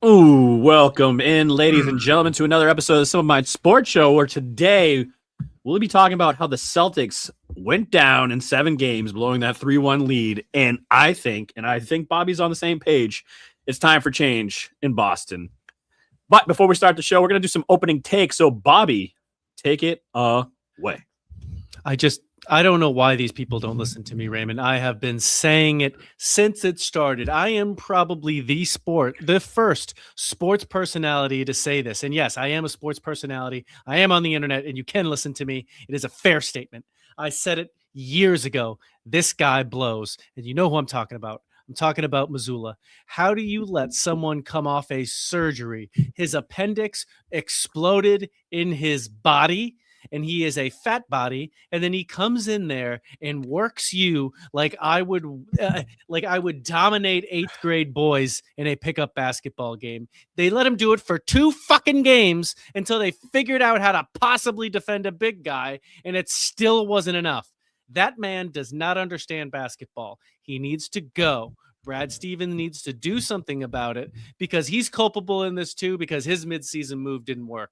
Ooh, welcome in, ladies and gentlemen, to another episode of Some of My Sports Show, where today we'll be talking about how the Celtics went down in 7 games, blowing that 3-1 lead. And I think Bobby's on the same page, it's time for change in Boston. But before we start the show, we're going to do some opening takes. So, Bobby, take it away. I don't know why these people don't listen to me, Raymond. I have been saying it since it started. I am probably the first sports personality to say this. And yes, I am a sports personality. I am on the internet, and you can listen to me. It is a fair statement. I said it years ago. This guy blows. And you know who I'm talking about. I'm talking about Mazzulla. How do you let someone come off a surgery? His appendix exploded in his body, and he is a fat body, and then he comes in there and works you like I would dominate 8th grade boys in a pickup basketball game. They let him do it for 2 fucking games until they figured out how to possibly defend a big guy, and it still wasn't enough. That man does not understand basketball. He needs to go. Brad Stevens needs to do something about it because he's culpable in this too, because his midseason move didn't work.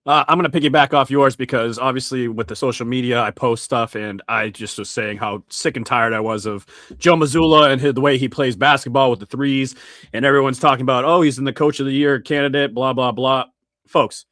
I'm going to piggyback off yours because obviously with the social media, I post stuff, and I just was saying how sick and tired I was of Joe Mazzulla and the way he plays basketball with the threes. And everyone's talking about, oh, he's in the coach of the year candidate, blah, blah, blah. Folks,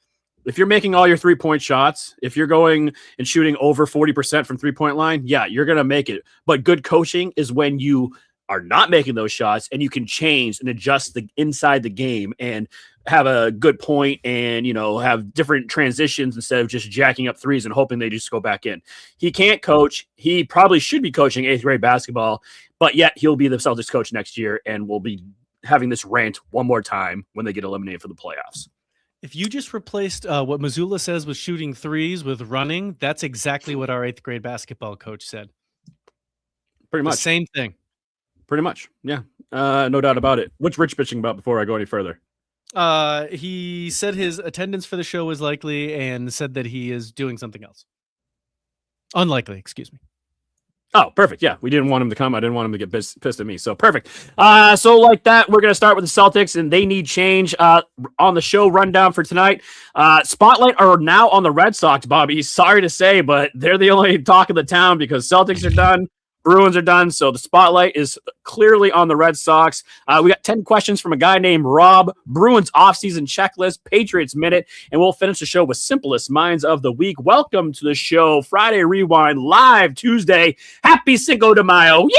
if you're making all your 3-point shots, if you're going and shooting over 40% from 3-point line, yeah, you're going to make it. But good coaching is when you are not making those shots and you can change and adjust the inside the game and have a good point and, have different transitions instead of just jacking up threes and hoping they just go back in. He can't coach. He probably should be coaching 8th grade basketball, but yet he'll be the Celtics coach next year, and we'll be having this rant one more time when they get eliminated for the playoffs. If you just replaced what Mazzulla says with shooting threes with running, that's exactly what our 8th grade basketball coach said. Pretty much. The same thing. Pretty much. Yeah. No doubt about it. What's Rich bitching about before I go any further? He said his attendance for the show was likely and said that he is doing something else. Unlikely, excuse me. Oh, perfect. Yeah, we didn't want him to come. I didn't want him to get pissed at me. So perfect. So like that, we're going to start with the Celtics, and they need change. On the show rundown for tonight, Spotlight are now on the Red Sox, Bobby. Sorry to say, but they're the only talk of the town because Celtics are done. Bruins are done, so the spotlight is clearly on the Red Sox. We got 10 questions from a guy named Rob, Bruins offseason checklist, Patriots minute, and we'll finish the show with simplest minds of the week. Welcome to the show, Friday Rewind, live Tuesday. Happy Cinco de Mayo. Yay!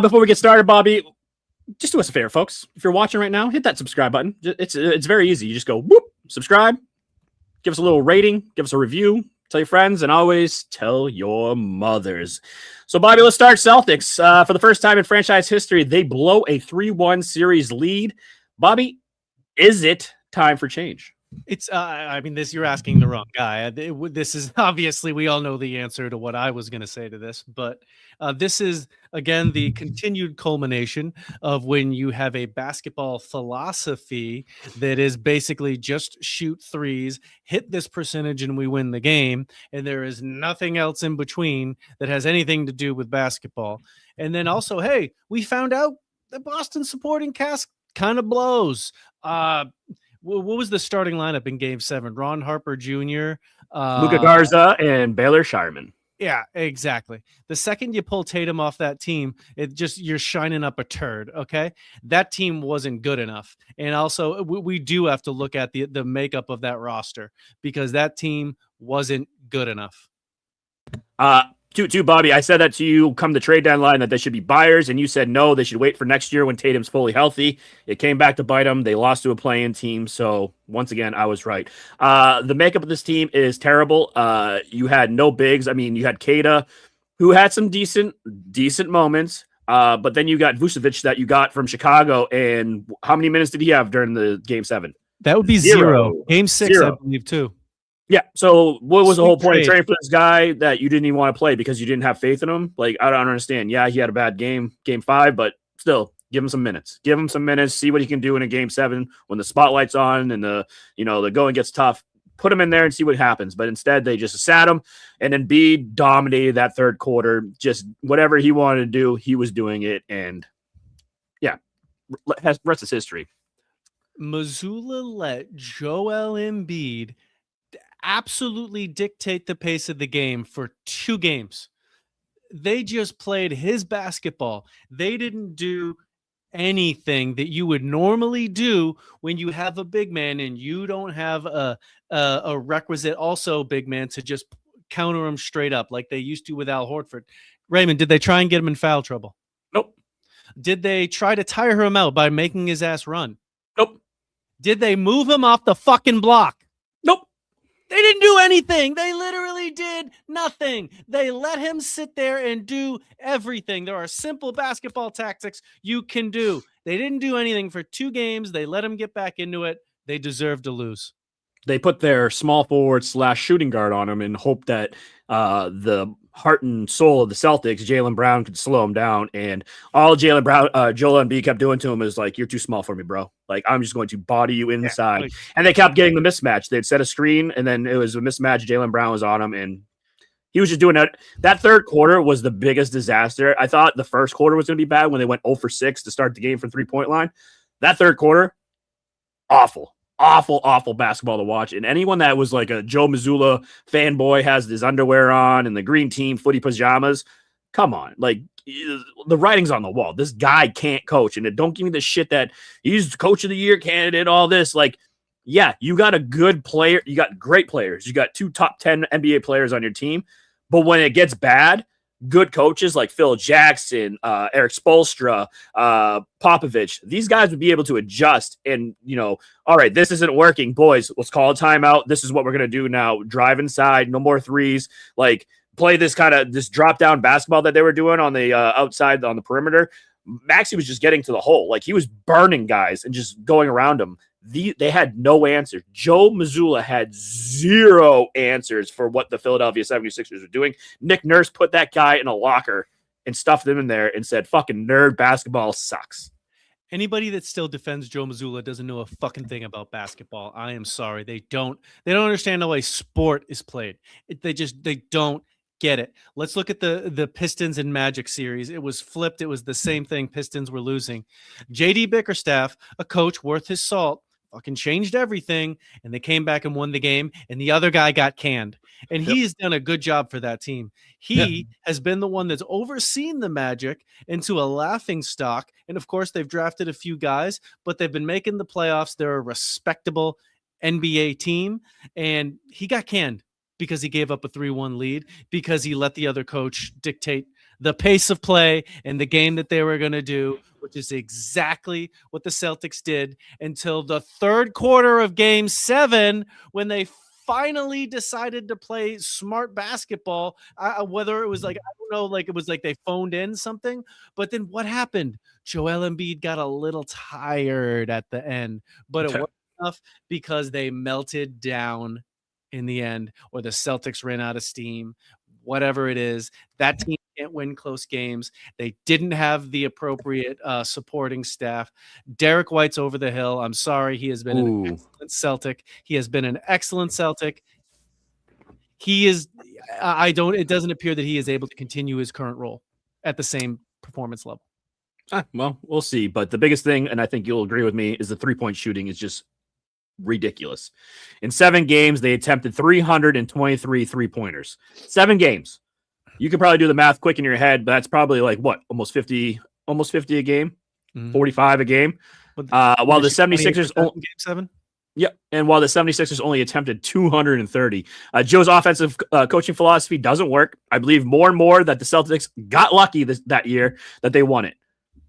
Before we get started, Bobby, just do us a favor, folks. If you're watching right now, hit that subscribe button. It's very easy. You just go, whoop, subscribe, give us a little rating, give us a review, tell your friends, and always tell your mothers. So, Bobby, let's start Celtics. For the first time in franchise history, they blow a 3-1 series lead. Bobby, is it time for change? It's, you're asking the wrong guy. This is obviously, we all know the answer to what I was going to say to this, but this is, again, the continued culmination of when you have a basketball philosophy that is basically just shoot threes, hit this percentage, and we win the game. And there is nothing else in between that has anything to do with basketball. And then also, hey, we found out the Boston supporting cast kind of blows. What was the starting lineup in Game 7? Ron Harper Jr., Luka Garza, and Baylor Shireman. Yeah, exactly. The second you pull Tatum off that team, you're shining up a turd, okay? That team wasn't good enough. And also, we do have to look at the makeup of that roster because that team wasn't good enough. To Bobby, I said that to you come the trade deadline that they should be buyers, and you said no, they should wait for next year when Tatum's fully healthy. It came back to bite them. They lost to a play-in team, so once again, I was right. The makeup of this team is terrible. You had no bigs. I mean, you had Keita, who had some decent moments, but then you got Vucevic that you got from Chicago, and how many minutes did he have during the Game 7? That would be zero. Game 6, I believe, too. Yeah. So what was the Sweet whole point of trade. trading for this guy that you didn't even want to play because you didn't have faith in him? Like, I don't understand. Yeah, he had a bad game 5, but still give him some minutes. Give him some minutes. See what he can do in a game 7 when the spotlight's on and the going gets tough. Put him in there and see what happens. But instead, they just sat him, and then Embiid dominated that third quarter. Just whatever he wanted to do, he was doing it. And yeah, rest is history. Mazzulla let Joel Embiid absolutely dictate the pace of the game for 2 games. They just played his basketball. They didn't do anything that you would normally do when you have a big man and you don't have a requisite also big man to just counter him straight up like they used to with Al Horford. Raymond, did they try and get him in foul trouble? Nope. Did they try to tire him out by making his ass run? Nope. Did they move him off the fucking block? Nope. They didn't do anything. They literally did nothing. They let him sit there and do everything. There are simple basketball tactics you can do. They didn't do anything for 2 games. They let him get back into it. They deserve to lose. They put their small forward / shooting guard on him and hope that the heart and soul of the Celtics, Jaylen Brown, could slow him down. And all Jaylen Brown, Joel Embiid kept doing to him is like, "You're too small for me, bro. Like, I'm just going to body you inside." Like, and they kept getting the mismatch. They'd set a screen, and then it was a mismatch. Jaylen Brown was on him, and he was just doing that. That third quarter was the biggest disaster. I thought the first quarter was going to be bad when they went 0 for 6 to start the game from 3-point line. That third quarter, awful. Awful basketball to watch. And anyone that was like a Joe Mazzulla fanboy has his underwear on and the green team footy pajamas. Come on. Like, the writing's on the wall. This guy can't coach. And don't give me the shit that he's coach of the year candidate, all this. Like, yeah, you got a good player. You got great players. You got 2 top 10 NBA players on your team. But when it gets bad, good coaches like Phil Jackson, Eric Spoelstra, Popovich, these guys would be able to adjust and, all right, this isn't working, boys. Let's call a timeout. This is what we're going to do now. Drive inside, no more threes. Like, play this drop down basketball that they were doing on the outside on the perimeter. Maxey was just getting to the hole. Like, he was burning guys and just going around them. They had no answers. Joe Mazzulla had 0 answers for what the Philadelphia 76ers were doing. Nick Nurse put that guy in a locker and stuffed him in there and said, "Fucking nerd, basketball sucks." Anybody that still defends Joe Mazzulla doesn't know a fucking thing about basketball. I am sorry. They don't understand how a sport is played. They don't get it. Let's look at the Pistons and Magic series. It was flipped. It was the same thing. Pistons were losing. JD Bickerstaff, a coach worth his salt, fucking changed everything, and they came back and won the game, and the other guy got canned. And he's done a good job for that team. He has been the one that's overseen the Magic into a laughing stock. And of course, they've drafted a few guys, but they've been making the playoffs. They're a respectable NBA team, and he got canned because he gave up a 3-1 lead, because he let the other coach dictate the pace of play and the game that they were going to do, which is exactly what the Celtics did until the third quarter of game 7, when they finally decided to play smart basketball. Whether it was like, I don't know, like it was like they phoned in something, but then what happened? Joel Embiid got a little tired at the end, but it wasn't enough because they melted down in the end, or the Celtics ran out of steam, whatever it is. That team can't win close games. They didn't have the appropriate supporting staff. Derek White's over the hill. I'm sorry. He has been an excellent Celtic. He has been an excellent Celtic. He is, it doesn't appear that he is able to continue his current role at the same performance level. Well, we'll see. But the biggest thing, and I think you'll agree with me, is the 3-point shooting is just ridiculous. In 7 games, they attempted 323 3-pointers. 7 games. You could probably do the math quick in your head, but that's probably like what, almost 50 a game, 45 a game. While the 76ers game 7. Yeah, and while the 76ers only attempted 230. Joe's offensive coaching philosophy doesn't work. I believe more and more that the Celtics got lucky that year that they won it.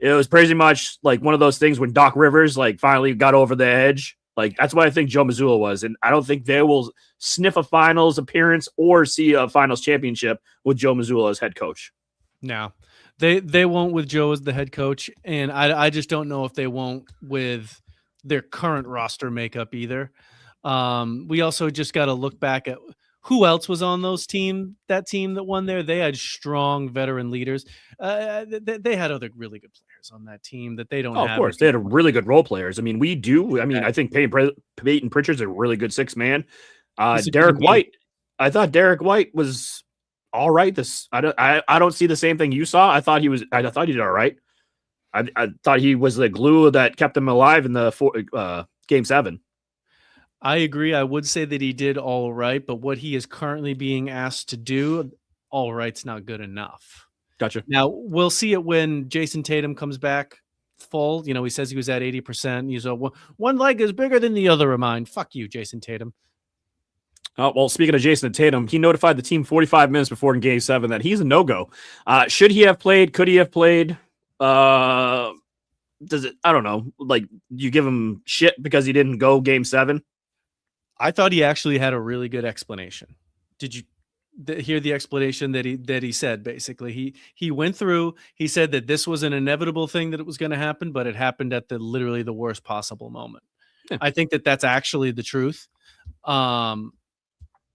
It was pretty much like one of those things when Doc Rivers finally got over the edge. Like, that's what I think Joe Mazzulla was. And I don't think they will sniff a finals appearance or see a finals championship with Joe Mazzulla as head coach. No, they won't with Joe as the head coach. And I just don't know if they won't with their current roster makeup either. We also just got to look back at who else was on that team that won there. They had strong veteran leaders. They had other really good players on that team that they don't Oh, of have course. They had anymore. really good role players. I mean, we do. I mean, I think Peyton Pritchard's a really good six man. He's a good Derek man. White, I thought Derek White was all right. I don't see the same thing you saw. I thought he did all right. I thought he was the glue that kept them alive in the game 7. I agree. I would say that he did all right, but what he is currently being asked to do, all right's not good enough. Gotcha. Now, we'll see it when Jayson Tatum comes back full. You know, he says he was at 80%. He's one leg is bigger than the other of mine. Fuck you, Jayson Tatum. Well, speaking of Jayson Tatum, he notified the team 45 minutes before in game 7 that he's a no-go. Should he have played? Could he have played? Does it? I don't know. Like, you give him shit because he didn't go game 7? I thought he actually had a really good explanation. Did you hear the explanation that he said? Basically, he went through. He said that this was an inevitable thing that it was going to happen, but it happened at literally the worst possible moment. Yeah. I think that that's actually the truth.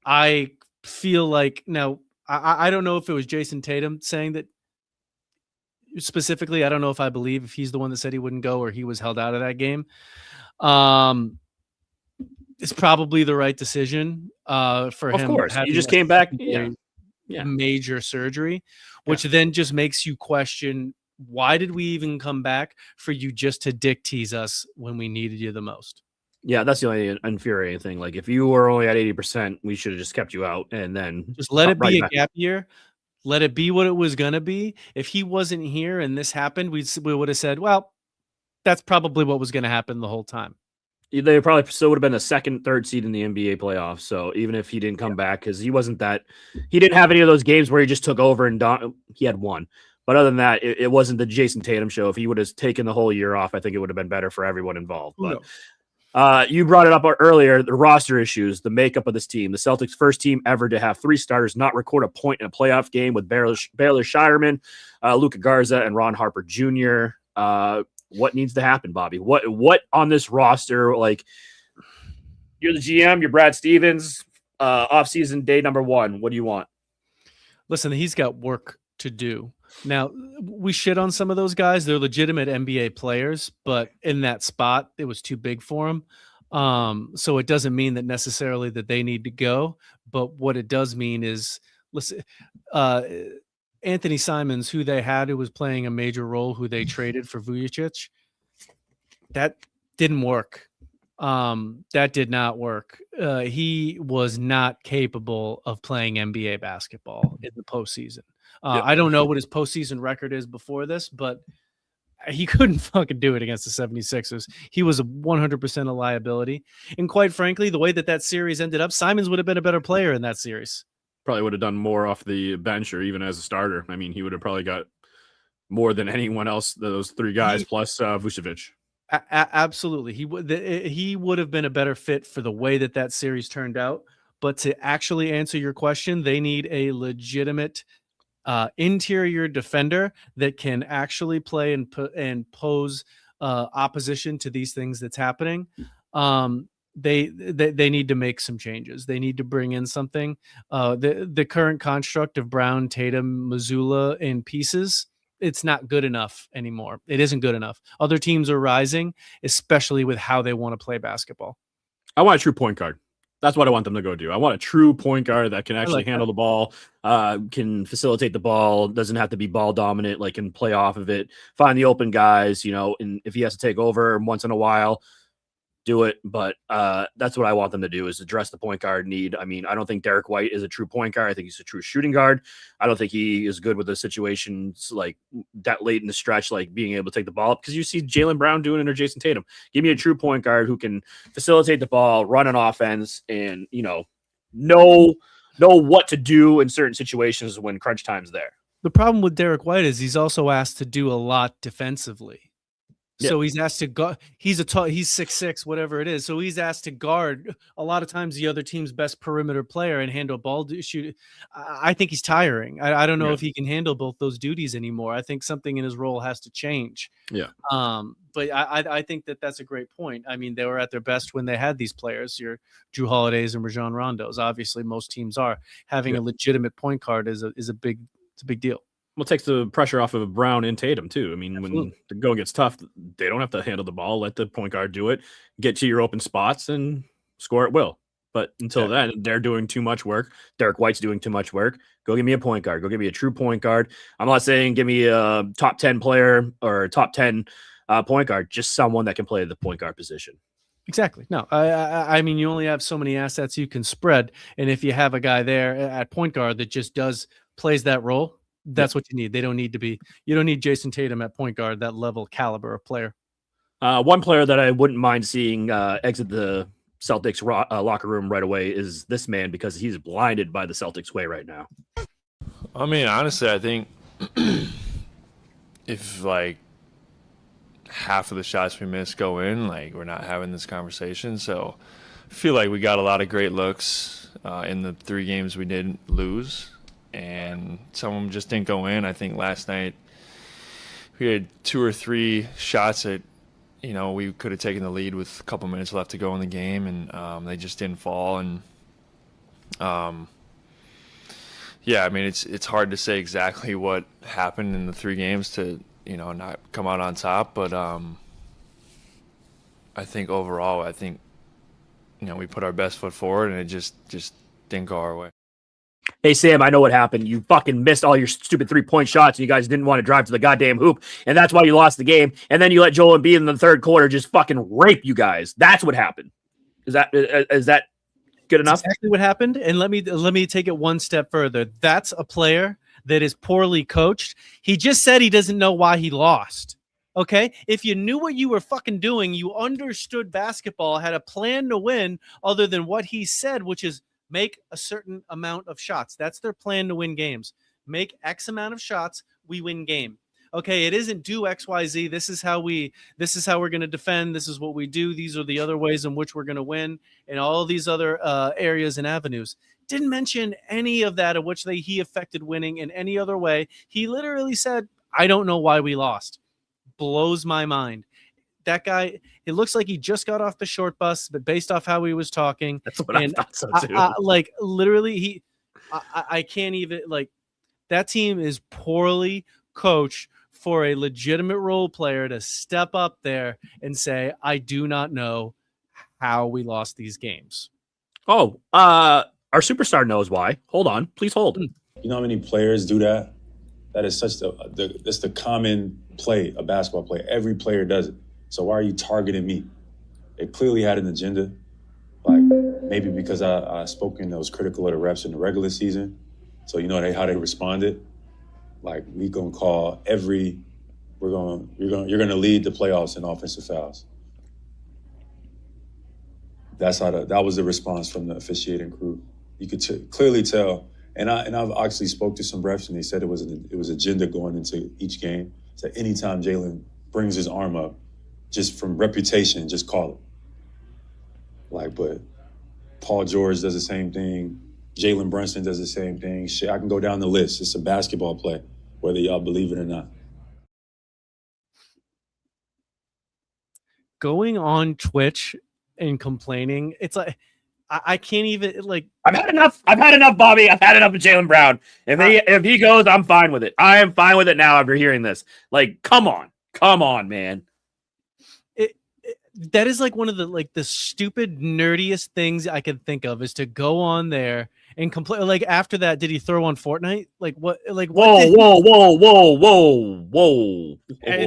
I feel like now I don't know if it was Jayson Tatum saying that specifically. I don't know if I believe if he's the one that said he wouldn't go or he was held out of that game. It's probably the right decision for him. Of course, he just came back. Major surgery, which then just makes you question, why did we even come back for you just to dick tease us when we needed you the most? Yeah, that's the only infuriating thing. Like, if you were only at 80%, we should have just kept you out and then just let it be a gap year. Let it be what it was going to be. If he wasn't here and this happened, we would have said, well, that's probably what was going to happen the whole time. They probably still would have been a second, third seed in the NBA playoffs. So even if he didn't come back, because he didn't have any of those games where he just took over and he had one. But other than that, it wasn't the Jayson Tatum show. If he would have taken the whole year off, I think it would have been better for everyone involved. But you brought it up earlier, the roster issues, the makeup of this team. The Celtics' first team ever to have 3 starters not record a point in a playoff game with Baylor Shireman, Luka Garza, and Ron Harper Jr. What needs to happen, Bobby? What on this roster? Like, you're the GM, you're Brad Stevens, offseason day number 1. What do you want? Listen, he's got work to do. Now, we shit on some of those guys. They're legitimate NBA players, but in that spot, it was too big for them. So it doesn't mean that necessarily that they need to go. But what it does mean is, listen, Anthony Simons, who they had, who was playing a major role, who they traded for Vujicic, that didn't work. That did not work. He was not capable of playing NBA basketball in the postseason. I don't know what his postseason record is before this, but he couldn't fucking do it against the 76ers. He was 100% a liability. And quite frankly, the way that series ended up, Simons would have been a better player in that series. Probably would have done more off the bench or even as a starter. I mean, he would have probably got more than anyone else, those 3 guys plus Vucevic. Absolutely. He would have been a better fit for the way that series turned out. But to actually answer your question, they need a legitimate interior defender that can actually play and pose opposition to these things that's happening. They need to make some changes. They need to bring in something. The current construct of Brown, Tatum, Mazzulla in pieces, it's not good enough anymore. It isn't good enough. Other teams are rising, especially with how they want to play basketball. I want a true point guard. That's what I want them to go do. I want a true point guard that can actually handle the ball, can facilitate the ball, doesn't have to be ball dominant, like can play off of it, find the open guys, and if he has to take over once in a while, do it. But that's what I want them to do, is address the point guard need. I mean, I don't think Derek White is a true point guard. I think he's a true shooting guard. I don't think he is good with the situations like that late in the stretch, like being able to take the ball up, because you see Jaylen Brown doing it or Jayson Tatum. Give me a true point guard who can facilitate the ball, run an offense, and know what to do in certain situations when crunch time's there. The problem with Derek White is he's also asked to do a lot defensively. So he's asked to guard. He's 6'6", whatever it is. So he's asked to guard a lot of times the other team's best perimeter player and handle ball shoot. I think he's tiring. I don't know if he can handle both those duties anymore. I think something in his role has to change. Yeah. But I think that's a great point. I mean, they were at their best when they had these players, your Drew Holidays and Rajon Rondos. Obviously, most teams are. Having a legitimate point guard is a big deal. Well, it takes the pressure off of Brown and Tatum, too. I mean, when the going gets tough, they don't have to handle the ball. Let the point guard do it. Get to your open spots and score at will. But until then, they're doing too much work. Derek White's doing too much work. Go give me a point guard. Go give me a true point guard. I'm not saying give me a top 10 player or top 10 point guard, just someone that can play the point guard position. Exactly. No, I mean, you only have so many assets you can spread. And if you have a guy there at point guard that just plays that role, that's what you need. You don't need Jayson Tatum at point guard, that level caliber of player. One player that I wouldn't mind seeing exit the Celtics locker room right away is this man, because he's blinded by the Celtics way right now. I mean, honestly, I think if like half of the shots we miss go in, like, we're not having this conversation. So I feel like we got a lot of great looks in the 3 games we didn't lose. And some of them just didn't go in. I think last night we had 2 or 3 shots that, we could have taken the lead with a couple minutes left to go in the game, and they just didn't fall. And I mean, it's hard to say exactly what happened in the 3 games to not come out on top. But I think overall, we put our best foot forward, and it just didn't go our way. Hey, Sam, I know what happened. You fucking missed all your stupid 3-point shots, and you guys didn't want to drive to the goddamn hoop, and that's why you lost the game. And then you let Joel Embiid in the third quarter just fucking rape you guys. That's what happened. Is that good enough? That's exactly what happened. And let me take it one step further. That's a player that is poorly coached. He just said he doesn't know why he lost. Okay? If you knew what you were fucking doing, you understood basketball, had a plan to win other than what he said, which is make a certain amount of shots. That's their plan to win games. Make X amount of shots, we win game. Okay, it isn't do X, Y, Z. This is how we're going to defend. This is what we do. These are the other ways in which we're going to win, and all these other areas and avenues. Didn't mention any of that of which he affected winning in any other way. He literally said, I don't know why we lost. Blows my mind. That guy, it looks like he just got off the short bus, but based off how he was talking. That's what I thought so too. Like, literally, I can't even, like, that team is poorly coached for a legitimate role player to step up there and say, I do not know how we lost these games. Oh, our superstar knows why. Hold on. Please hold. You know how many players do that? That is such that's the common play, a basketball play. Every player does it. So why are you targeting me? It clearly had an agenda. Like, maybe because I spoke and I was critical of the refs in the regular season. So you know how they responded. Like, you're gonna lead the playoffs in offensive fouls. That was the response from the officiating crew. You could clearly tell. And I've actually spoke to some refs, and they said it was agenda going into each game. So anytime Jalen brings his arm up, just from reputation, just call it. Like, but Paul George does the same thing. Jalen Brunson does the same thing. Shit, I can go down the list. It's a basketball play, whether y'all believe it or not. Going on Twitch and complaining, it's like, I can't even, like. I've had enough, Bobby. I've had enough of Jaylen Brown. If he goes, I'm fine with it. I am fine with it now after hearing this. Like, come on, man. That is like one of the stupid nerdiest things I could think of, is to go on there and complain. Like, after that, did he throw on Fortnite? Like, what? Like, whoa.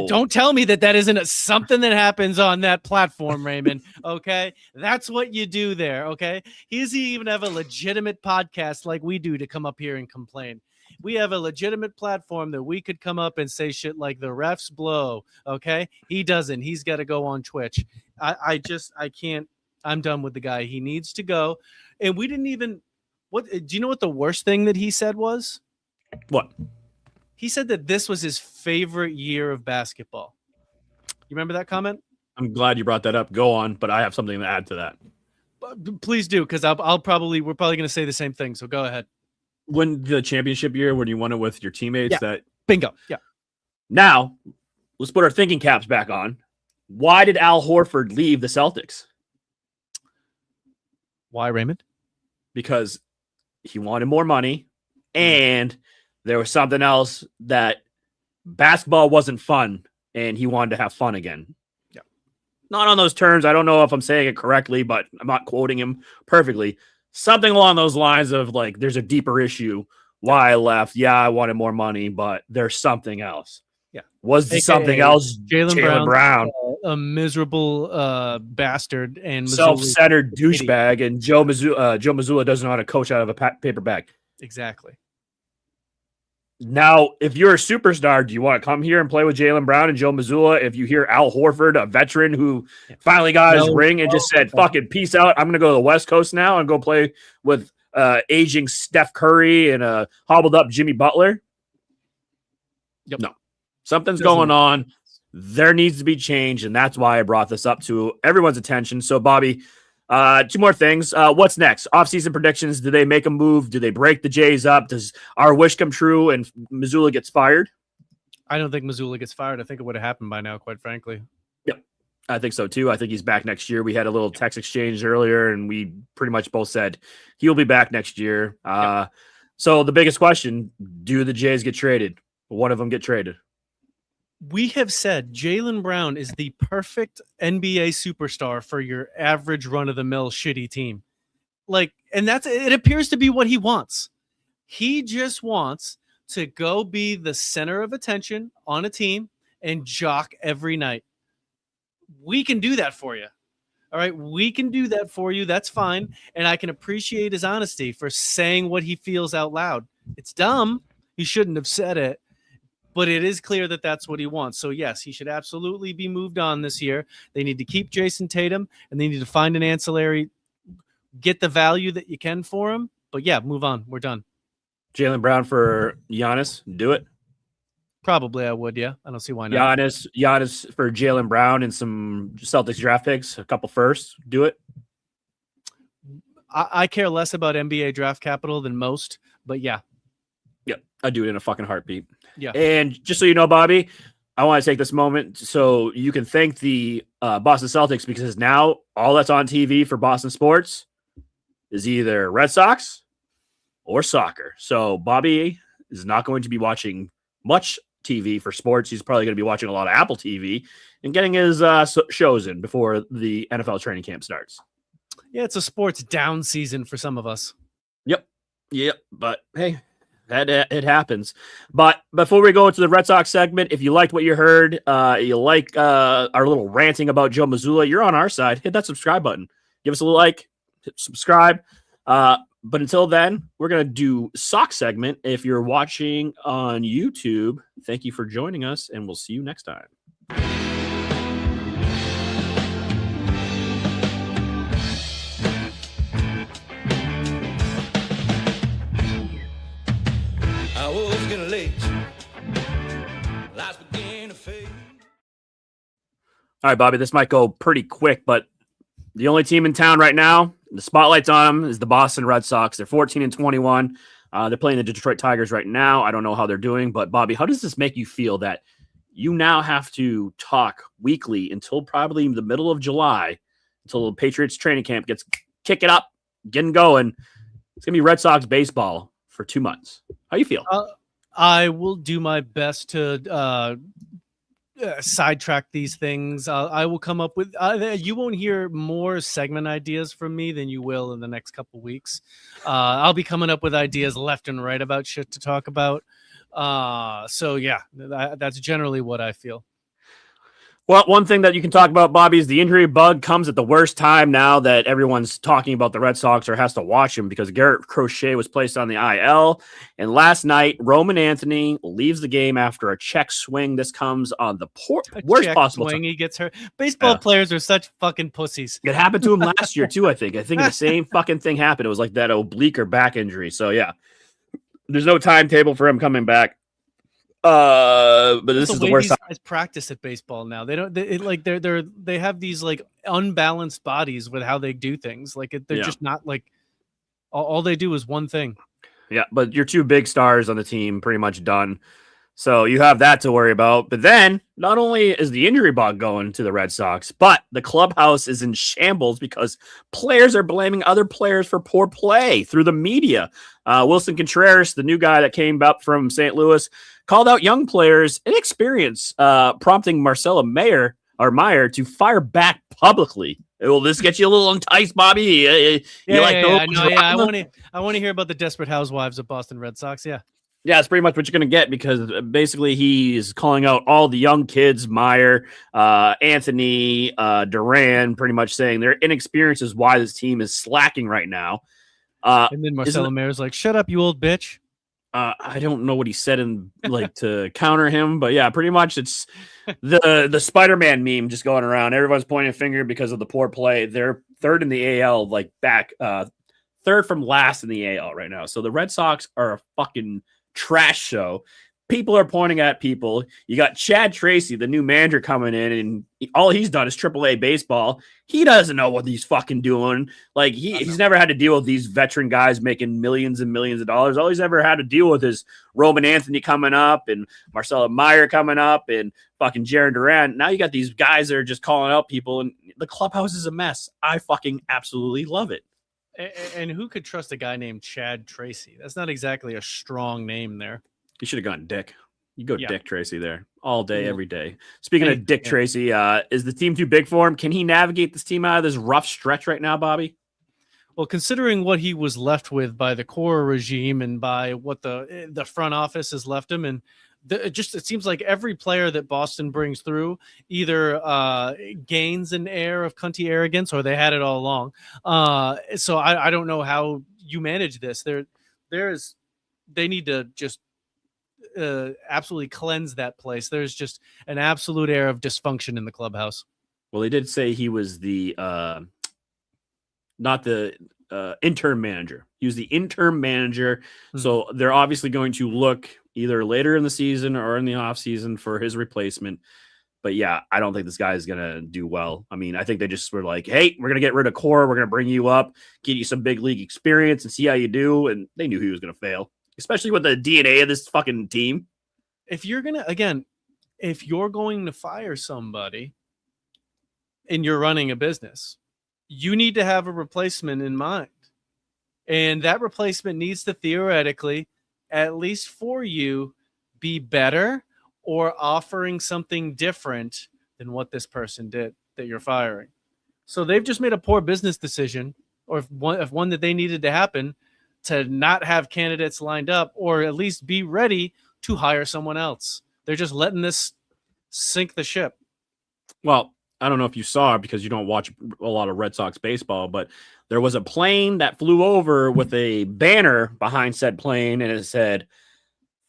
Don't tell me that isn't something that happens on that platform, Raymond. Okay, that's what you do there. Okay, he doesn't even have a legitimate podcast like we do to come up here and complain. We have a legitimate platform that we could come up and say shit like the refs blow. Okay. He doesn't. He's got to go on Twitch. I can't. I'm done with the guy. He needs to go. And we didn't even. What do you know what the worst thing that he said was? What? He said that this was his favorite year of basketball. You remember that comment? I'm glad you brought that up. Go on, but I have something to add to that. Please do, because we're probably going to say the same thing. So go ahead. When the championship year, when you won it with your teammates, that bingo. Yeah. Now, let's put our thinking caps back on. Why did Al Horford leave the Celtics? Why, Raymond? Because he wanted more money, and there was something else that basketball wasn't fun, and he wanted to have fun again. Yeah. Not on those terms. I don't know if I'm saying it correctly, but I'm not quoting him perfectly. Something along those lines of like, there's a deeper issue why I left. Yeah, I wanted more money, but there's something else. Yeah. Was AKA something else Jaylen Brown? A miserable bastard and self-centered douchebag, and Joe Mazzulla doesn't know how to coach out of a paper bag. Exactly. Now, if you're a superstar, do you want to come here and play with Jaylen Brown and Joe Mazzulla? If you hear Al Horford, a veteran who finally got his ring and just said, fucking peace out, I'm going to go to the West Coast now and go play with aging Steph Curry and a hobbled up Jimmy Butler? Yep. No. Something's going on. There needs to be change, and that's why I brought this up to everyone's attention. So, Bobby, two more things. What's next? Offseason predictions. Do they make a move? Do they break the Jays up? Does our wish come true and Mazzulla gets fired? I don't think Mazzulla gets fired. I think it would have happened by now, quite frankly. Yep. I think so, too. I think he's back next year. We had a little text exchange earlier, and we pretty much both said he'll be back next year. So the biggest question, do the Jays get traded? One of them get traded? We have said Jaylen Brown is the perfect NBA superstar for your average run-of-the-mill shitty team. And it appears to be what he wants. He just wants to go be the center of attention on a team and jock every night. We can do that for you. All right, we can do that for you. That's fine. And I can appreciate his honesty for saying what he feels out loud. It's dumb. He shouldn't have said it. But it is clear that that's what he wants. So, yes, he should absolutely be moved on this year. They need to keep Jayson Tatum, and they need to find an ancillary, get the value that you can for him. But, yeah, move on. We're done. Jaylen Brown for Giannis, do it? Probably I would, yeah. I don't see why not. Giannis for Jaylen Brown and some Celtics draft picks, a couple firsts, do it? I care less about NBA draft capital than most, but yeah. Yep, I'd do it in a fucking heartbeat. Yeah. And just so you know, Bobby, I want to take this moment so you can thank the Boston Celtics, because now all that's on TV for Boston sports is either Red Sox or soccer. So Bobby is not going to be watching much TV for sports. He's probably going to be watching a lot of Apple TV and getting his shows in before the NFL training camp starts. Yeah, it's a sports down season for some of us. Yep. But hey, it happens. But before we go into the Red Sox segment, if you liked what you heard, you like our little ranting about Joe Mazzulla, you're on our side. Hit that subscribe button. Give us a little like, subscribe. But until then, we're going to do Sox segment. If you're watching on YouTube, thank you for joining us, and we'll see you next time. I was getting late. Lights began to fade. All right, Bobby, this might go pretty quick, but the only team in town right now, the spotlight's on them, is the Boston Red Sox. They're 14-21. They're playing the Detroit Tigers right now. I don't know how they're doing, but Bobby, how does this make you feel that you now have to talk weekly until probably the middle of July, until the Patriots training camp gets kicking up, getting going? It's going to be Red Sox baseball for 2 months. How you feel? I will do my best to sidetrack these things. I will come up with you won't hear more segment ideas from me than you will in the next couple weeks. I'll be coming up with ideas left and right about shit to talk about. So yeah, that's generally what I feel. Well, one thing that you can talk about, Bobby, is the injury bug comes at the worst time now that everyone's talking about the Red Sox or has to watch him, because Garrett Crochet was placed on the IL. And last night, Roman Anthony leaves the game after a check swing. This comes on the worst possible swing. He gets hurt. Baseball players are such fucking pussies. It happened to him last year, too, I think. I think the same fucking thing happened. It was like that oblique or back injury. So, yeah, there's no timetable for him coming back. But this the is the way worst these time. guys practice at baseball now. They don't. They have these like unbalanced bodies with how they do things. Like they're Yeah. just not like all they do is one thing. Yeah, but your two big stars on the team pretty much done. So you have that to worry about. But then not only is the injury bug going to the Red Sox, but the clubhouse is in shambles because players are blaming other players for poor play through the media. Wilson Contreras, the new guy that came up from St. Louis, called out young players' inexperience, prompting Marcella Meyer to fire back publicly. Will this get you a little enticed, Bobby? I want to hear about the desperate housewives of Boston Red Sox. Yeah. Yeah, it's pretty much what you're going to get because basically he's calling out all the young kids, Meyer, Anthony, Duran, pretty much saying their inexperience is why this team is slacking right now. And then Marcelo Mayer's like, "Shut up, you old bitch." I don't know what he said in like to counter him, but yeah, pretty much it's the Spider-Man meme just going around. Everyone's pointing a finger because of the poor play. They're third in the AL, like back third from last in the AL right now. So the Red Sox are a fucking trash show. People are pointing at people. You got Chad Tracy, the new manager, coming in, and all he's done is AAA baseball. He doesn't know what he's fucking doing. Like he's never had to deal with these veteran guys making millions and millions of dollars. All he's ever had to deal with is Roman Anthony coming up and Marcelo Meyer coming up and fucking Jaron Duran. Now you got these guys that are just calling out people, and the clubhouse is a mess. I fucking absolutely love it. And who could trust a guy named Chad Tracy? That's not exactly a strong name there. You should have gone Dick. You go Dick Tracy there all day, every day. Speaking of Dick Tracy, is the team too big for him? Can he navigate this team out of this rough stretch right now, Bobby? Well, considering what he was left with by the core regime and by what the front office has left him, and it seems like every player that Boston brings through either gains an air of cunty arrogance or they had it all along. So I don't know how you manage this. They need to just absolutely cleanse that place. There's just an absolute air of dysfunction in the clubhouse. Well, they did say he was the not the interim manager. He was the interim manager. Mm-hmm. So they're obviously going to look either later in the season or in the off season for his replacement. But yeah, I don't think this guy is going to do well. I mean, I think they just were like, hey, we're going to get rid of core. We're going to bring you up, get you some big league experience and see how you do. And they knew he was going to fail, especially with the DNA of this fucking team. If you're going to fire somebody and you're running a business, you need to have a replacement in mind. And that replacement needs to theoretically, at least for you, be better or offering something different than what this person did that you're firing. So they've just made a poor business decision, or if one that they needed to happen, to not have candidates lined up or at least be ready to hire someone else. They're just letting this sink the ship. Well, I don't know if you saw it because you don't watch a lot of Red Sox baseball, but there was a plane that flew over with a banner behind said plane, and it said,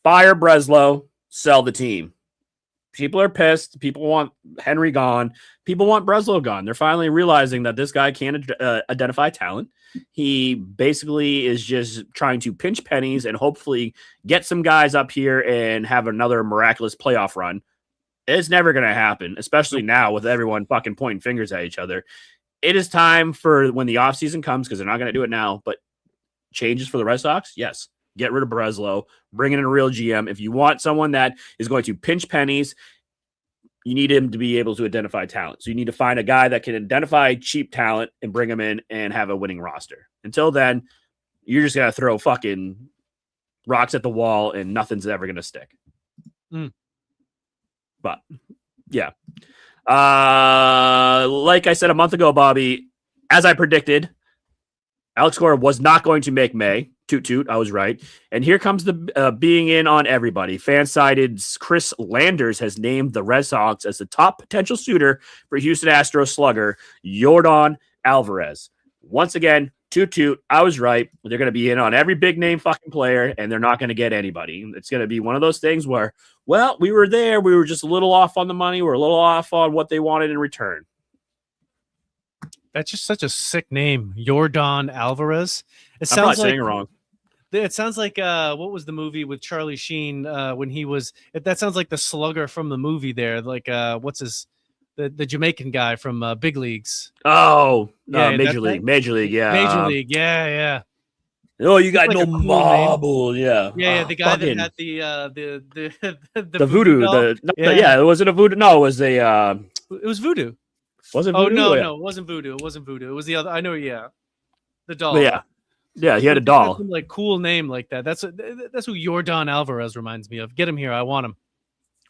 "Fire Breslow, sell the team." People are pissed. People want Henry gone. People want Breslow gone. They're finally realizing that this guy can't identify talent. He basically is just trying to pinch pennies and hopefully get some guys up here and have another miraculous playoff run. It's never going to happen, especially now with everyone fucking pointing fingers at each other. It is time for when the offseason comes, because they're not going to do it now, but changes for the Red Sox? Yes. Get rid of Breslow. Bring in a real GM. If you want someone that is going to pinch pennies, you need him to be able to identify talent. So you need to find a guy that can identify cheap talent and bring him in and have a winning roster. Until then, you're just going to throw fucking rocks at the wall and nothing's ever going to stick. But yeah, like I said a month ago, Bobby, as I predicted, Alex Cora was not going to make May. Toot toot, I was right. And here comes the being in on everybody. Fan-sided Chris Landers has named the Red Sox as the top potential suitor for Houston Astros slugger Yordan Alvarez. Once again, toot toot, I was right. They're going to be in on every big name fucking player, and they're not going to get anybody. It's going to be one of those things where, well, we were there. We were just a little off on the money. We're a little off on what they wanted in return. That's just such a sick name, Yordan Alvarez. It I'm probably sounds like saying it wrong. It sounds like what was the movie with Charlie Sheen when he was? That sounds like the slugger from the movie there. Like what's his the Jamaican guy from Big Leagues. Oh, Yeah, Major League, yeah. Major League, yeah. Oh, you It's got like no a cool marble, yeah. Yeah, the guy fucking- that had the the voodoo, doll. it wasn't a voodoo. No, it was a It was voodoo. was it Oh voodoo? no, Yeah. no, it wasn't voodoo. It wasn't voodoo. It was the other. I know, yeah, the doll. But yeah, he had a He's got doll. some, like cool name like that. That's who Yordan Alvarez reminds me of. Get him here. I want him.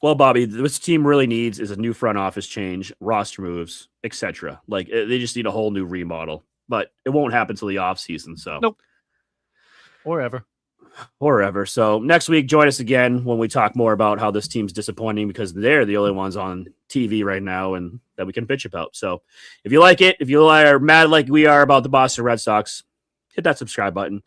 Well, Bobby, this team really needs is a new front office change, roster moves, etc. Like they just need a whole new remodel, but it won't happen till the offseason. So Nope. Or ever. So next week, join us again when we talk more about how this team's disappointing because they're the only ones on TV right now and that we can bitch about. So if you like it, if you are mad like we are about the Boston Red Sox, hit that subscribe button.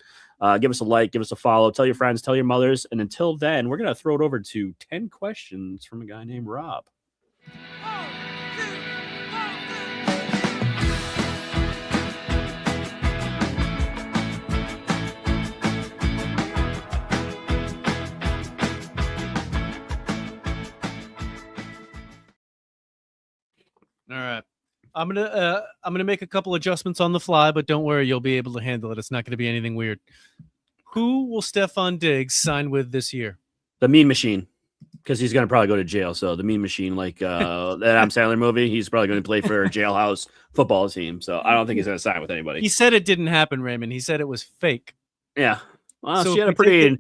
Give us a like, give us a follow, tell your friends, tell your mothers. And until then, we're going to throw it over to 10 questions from a guy named Rob. All right. I'm gonna make a couple adjustments on the fly, but don't worry, you'll be able to handle it. It's not going to be anything weird. Who will Stephon Diggs sign with this year? The Mean Machine, because he's going to probably go to jail. So the Mean Machine, like that Adam Sandler movie, he's probably going to play for a jailhouse football team. So I don't think he's going to sign with anybody. He said it didn't happen, Raymond. He said it was fake. Yeah. Well, So she had if a pretty.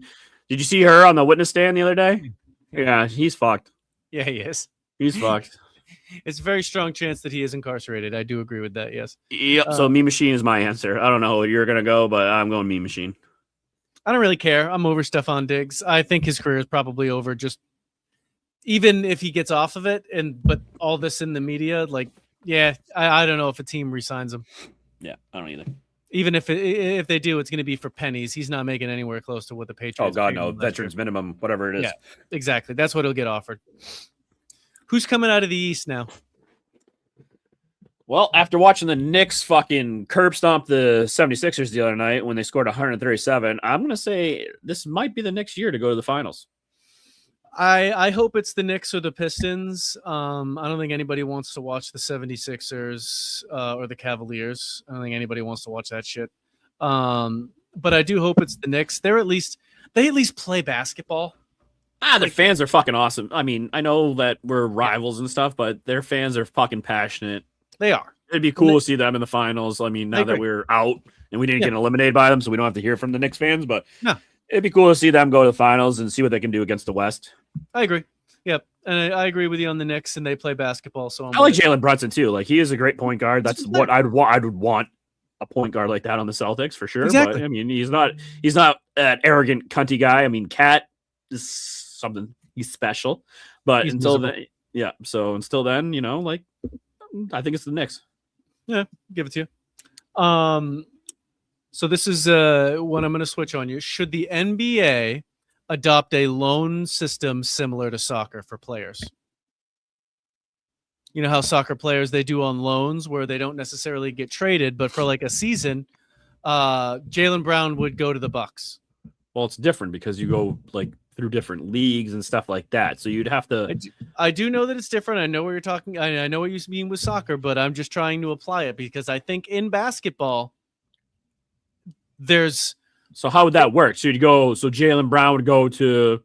Did you see her on the witness stand the other day? Yeah, he's fucked. Yeah, he is. He's fucked. It's a very strong chance that he is incarcerated. I do agree with that. Yes. Yep. So Mean Machine is my answer. I don't know where you're going to go, but I'm going Mean Machine. I don't really care. I'm over Stephon Diggs. I think his career is probably over. Just even if he gets off of it, but all this in the media, like, yeah, I don't know if a team re-signs him. Yeah, I don't either. Even if they do, it's going to be for pennies. He's not making anywhere close to what the Patriots. Oh God, paid no! him last year. Veterans minimum, whatever it is. Yeah, exactly. That's what he'll get offered. Who's coming out of the East now? Well, after watching the Knicks fucking curb stomp the 76ers the other night when they scored 137, I'm going to say this might be the next year to go to the finals. I hope it's the Knicks or the Pistons. I don't think anybody wants to watch the 76ers or the Cavaliers. I don't think anybody wants to watch that shit. But I do hope it's the Knicks. They at least play basketball. The fans are fucking awesome. I mean, I know that we're rivals and stuff, but their fans are fucking passionate. They are. It'd be cool to see them in the finals. I mean, now that we're out and we didn't get eliminated by them, so we don't have to hear from the Knicks fans, but it'd be cool to see them go to the finals and see what they can do against the West. I agree. Yep. And I agree with you on the Knicks, and they play basketball. So I like Jalen Brunson too. Like, he is a great point guard. That's what I would want a point guard like that on the Celtics for sure. Exactly. But I mean, he's not an arrogant, cunty guy. I mean, Cat is something. He's special. But until then, so until then, like, I think it's the Knicks. Yeah, give it to you. So this is what I'm going to switch on you. Should the NBA adopt a loan system similar to soccer for players? You know how soccer players, they do on loans where they don't necessarily get traded, but for like a season, Jaylen Brown would go to the Bucks. Well, it's different because you go like through different leagues and stuff like that. So you'd have to. I do know that it's different. I know what you're talking. I know what you mean with soccer, but I'm just trying to apply it because I think in basketball, there's. So how would that work? So you'd go. So Jaylen Brown would go to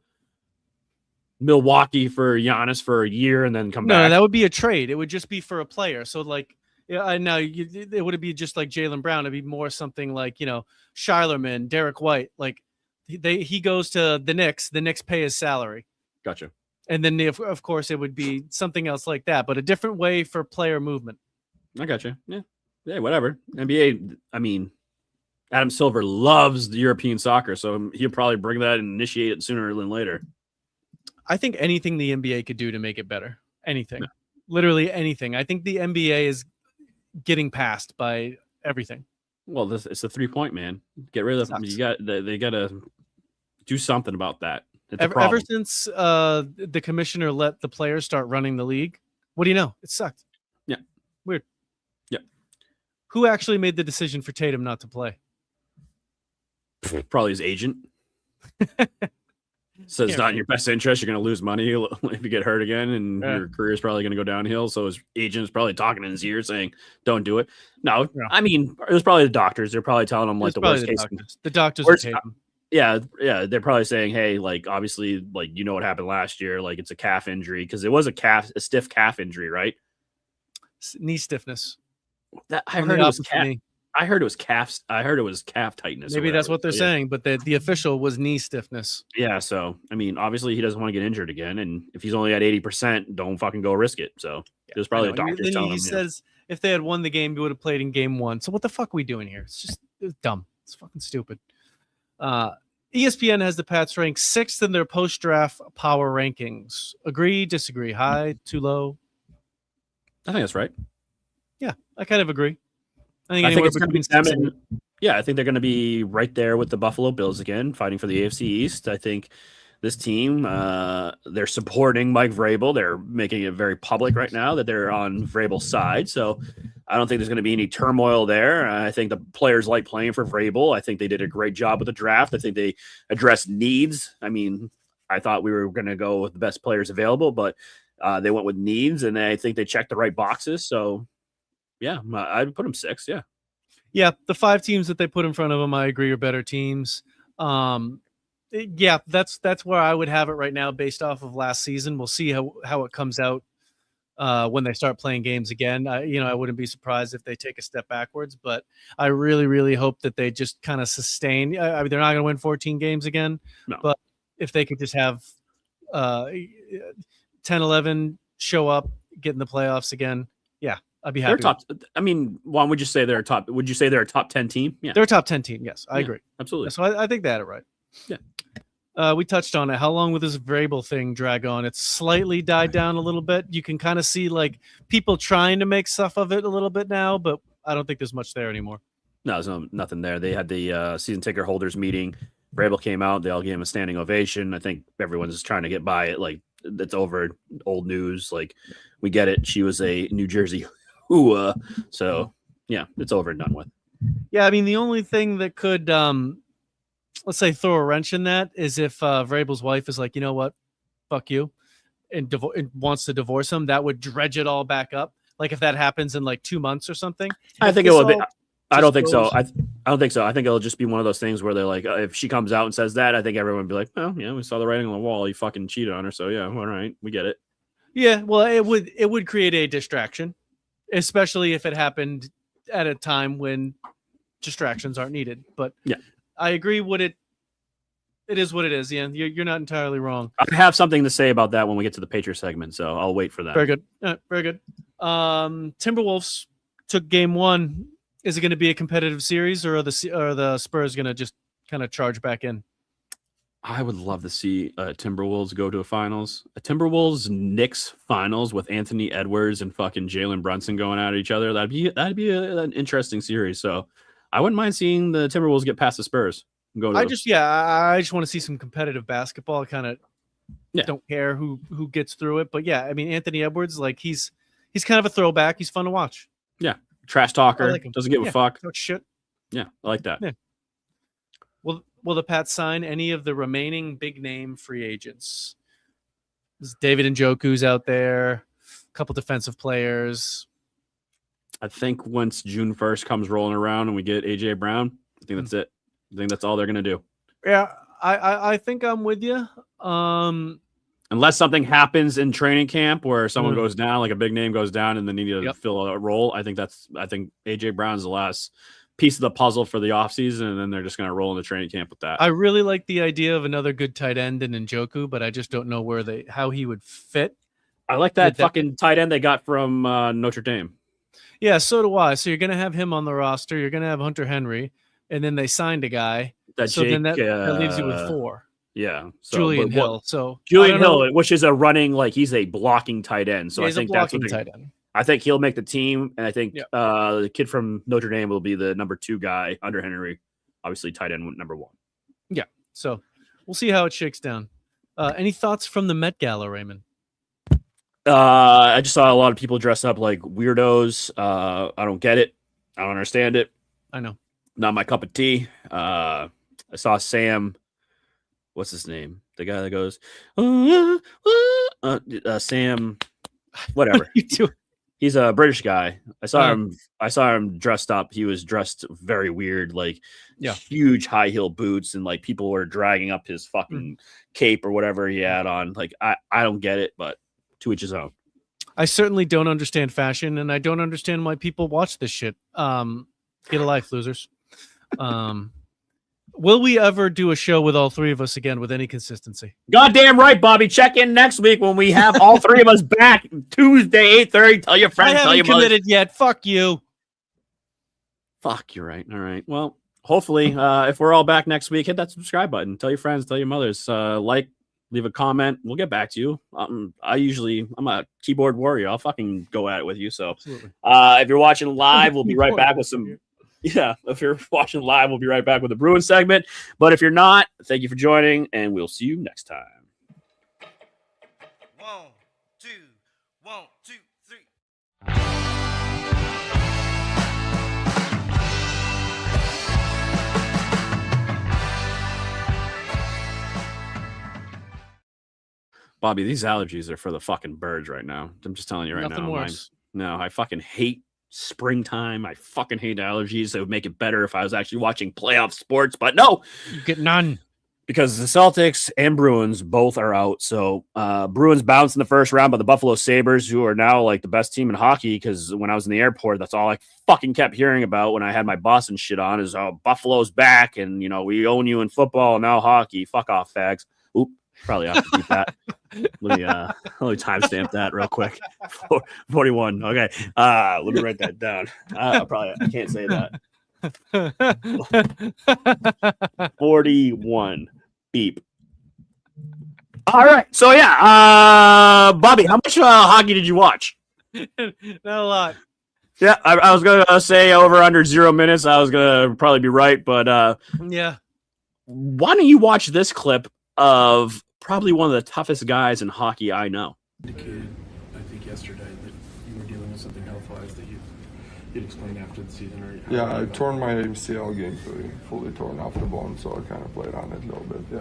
Milwaukee for Giannis for a year and then come back. No, that would be a trade. It would just be for a player. So like, I know it would be just like Jaylen Brown. It'd be more something like Shilerman, Derek White. Like he goes to the Knicks. The Knicks pay his salary. Gotcha. And then of course it would be something else like that, but a different way for player movement. I gotcha. Yeah, whatever. NBA. I mean, Adam Silver loves the European soccer, so he'll probably bring that and initiate it sooner than later. I think anything the NBA could do to make it better. Anything. Yeah. Literally anything. I think the NBA is getting passed by everything. Well, it's a 3-point, man. Get rid of them. They got to do something about that. Ever since the commissioner let the players start running the league, what do you know? It sucked. Yeah. Weird. Yeah. Who actually made the decision for Tatum not to play? Probably his agent. So it's not in your best interest. You're going to lose money if you get hurt again, and your career is probably going to go downhill. So his agent is probably talking in his ear saying, "Don't do it." No, I mean, it was probably the doctors. They're probably telling him like the worst case. The doctors would take him. Yeah. They're probably saying, "Hey, like obviously, like you know what happened last year. Like it's a calf injury because it was a stiff calf injury, right? Knee stiffness. I heard it was calf. I heard it was calf. I heard it was calf tightness. Maybe that's what they're saying, but the official was knee stiffness. Yeah. So I mean, obviously he doesn't want to get injured again, and if he's only at 80%, don't fucking go risk it. So there's probably a doctor telling him. He says if they had won the game, he would have played in game 1. So what the fuck are we doing here? It's dumb. It's fucking stupid. ESPN has the Pats ranked 6th in their post-draft power rankings. Agree? Disagree? High? Too low? I think that's right. Yeah, I kind of agree. I think it's going to be them. I think they're going to be right there with the Buffalo Bills again, fighting for the AFC East. I think this team, they're supporting Mike Vrabel. They're making it very public right now that they're on Vrabel's side. So I don't think there's going to be any turmoil there. I think the players like playing for Vrabel. I think they did a great job with the draft. I think they addressed needs. I mean, I thought we were going to go with the best players available, but they went with needs, and I think they checked the right boxes. So, yeah, I'd put them 6th. Yeah. Yeah. The 5 teams that they put in front of them, I agree, are better teams. Yeah, that's where I would have it right now based off of last season. We'll see how it comes out when they start playing games again. I wouldn't be surprised if they take a step backwards, but I really, really hope that they just kind of sustain. I mean, they're not going to win 14 games again, but if they could just have 10, 11 show up, get in the playoffs again, yeah, I'd be happy. They're top. I mean, Juan, would you say they're a top? Would you say they're a top 10 team? Yeah, they're a top 10 team. Yes, I agree. Absolutely. So I think they had it right. Yeah. We touched on it. How long will this Vrabel thing drag on? It's slightly died down a little bit. You can kind of see like people trying to make stuff of it a little bit now, but I don't think there's much there anymore. No, there's nothing there. They had the season ticket holders meeting. Vrabel came out. They all gave him a standing ovation. I think everyone's just trying to get by it. Like it's over, old news. Like we get it. She was a New Jersey hooah. So yeah, it's over and done with. Yeah, I mean the only thing that could let's say throw a wrench in that is if Vrabel's wife is like, you know what, fuck you, and wants to divorce him. That would dredge it all back up. Like if that happens in like 2 months or something. I think it will be. I don't think so. I don't think so. I think it'll just be one of those things where they're like, if she comes out and says that, I think everyone would be like, well, yeah, we saw the writing on the wall. He fucking cheated on her. So yeah, all right, we get it. Yeah, well, it would create a distraction, especially if it happened at a time when distractions aren't needed. But yeah, I agree. It is what it is. Yeah, you're not entirely wrong. I have something to say about that when we get to the Patriot segment, so I'll wait for that. Very good. Very good. Timberwolves took game 1. Is it going to be a competitive series, or are the Spurs going to just kind of charge back in? I would love to see Timberwolves go to a finals. A Timberwolves Knicks finals with Anthony Edwards and fucking Jalen Brunson going at each other. That'd be an interesting series. So I wouldn't mind seeing the Timberwolves get past the Spurs. I just want to see some competitive basketball. I kind of don't care who gets through it, but yeah, I mean Anthony Edwards, like he's kind of a throwback. He's fun to watch. Yeah, trash talker, like doesn't give a fuck. Talk shit. Yeah, I like that. Yeah. Will the Pats sign any of the remaining big name free agents? There's David Njoku's out there, a couple defensive players. I think once June 1st comes rolling around and we get AJ Brown, I think that's it. I think that's all they're going to do. Yeah, I think I'm with you. Unless something happens in training camp where someone goes down, like a big name goes down and they need to fill a role, I think AJ Brown's the last piece of the puzzle for the offseason, and then they're just going to roll into training camp with that. I really like the idea of another good tight end in Njoku, but I just don't know how he would fit. I like that fucking tight end they got from Notre Dame. Yeah, so do I. So you're going to have him on the roster. You're going to have Hunter Henry. And then they signed a guy. That leaves you with 4. Yeah. So, Julian Hill. So Julian Hill, which is a running, like he's a blocking tight end. So I think that's what tight end. I think he'll make the team. And I think the kid from Notre Dame will be the number 2 guy under Henry. Obviously tight end number 1. Yeah. So we'll see how it shakes down. Any thoughts from the Met Gala, Raymond? I just saw a lot of people dressed up like weirdos. I don't get it. I don't understand it. I know. Not my cup of tea. I saw Sam. What's his name? The guy that goes, Sam, whatever. You too. He's a British guy. I saw Uh-huh. him dressed up. He was dressed very weird, like Yeah. huge high heel boots, and like people were dragging up his fucking cape or whatever he had on. Like I don't get it, but to each his own. I certainly don't understand fashion, and I don't understand why people watch this shit. Get a life, losers. Will we ever do a show with all three of us again with any consistency? Goddamn right, Bobby. Check in next week when we have all three of us back. Tuesday, 8:30. Tell your friends. I Tell your haven't committed yet. Fuck you. Fuck, you're right. All right. Well, hopefully, if we're all back next week, hit that subscribe button. Tell your friends. Tell your mothers. Leave a comment. We'll get back to you. I'm a keyboard warrior. I'll fucking go at it with you. So, Absolutely. if you're watching live, we'll be right back with some. Yeah, if you're watching live, we'll be right back with the Bruins segment. But if you're not, thank you for joining, and we'll see you next time. 1, 2, 1, 2, 3. Bobby, these allergies are for the fucking birds right now. I'm just telling you right Nothing now. worse. No, I fucking hate springtime. I fucking hate allergies. It would make it better if I was actually watching playoff sports, but no, You get none. because the Celtics and Bruins both are out. So Bruins bounced in the first round by the Buffalo Sabres, who are now like the best team in hockey. Because when I was in the airport, that's all I fucking kept hearing about when I had my Boston shit on is, oh, Buffalo's back, and you know we own you in football, now hockey. Fuck off, fags. Oop, probably have to keep that. Let me timestamp that real quick. 41. Okay. Let me write that down. I can't say that. 41. Beep. All right. So yeah, Bobby, how much hockey did you watch? Not a lot. Yeah, I was gonna say over under 0 minutes. I was gonna probably be right, but Yeah. why don't you watch this clip of probably one of the toughest guys in hockey I know? Indicated, I think yesterday, that you were dealing with something health-wise that you'd explain after the season. Or Yeah, I torn my MCL game, fully torn off the bone, so I kind of played on it a little bit. Yeah.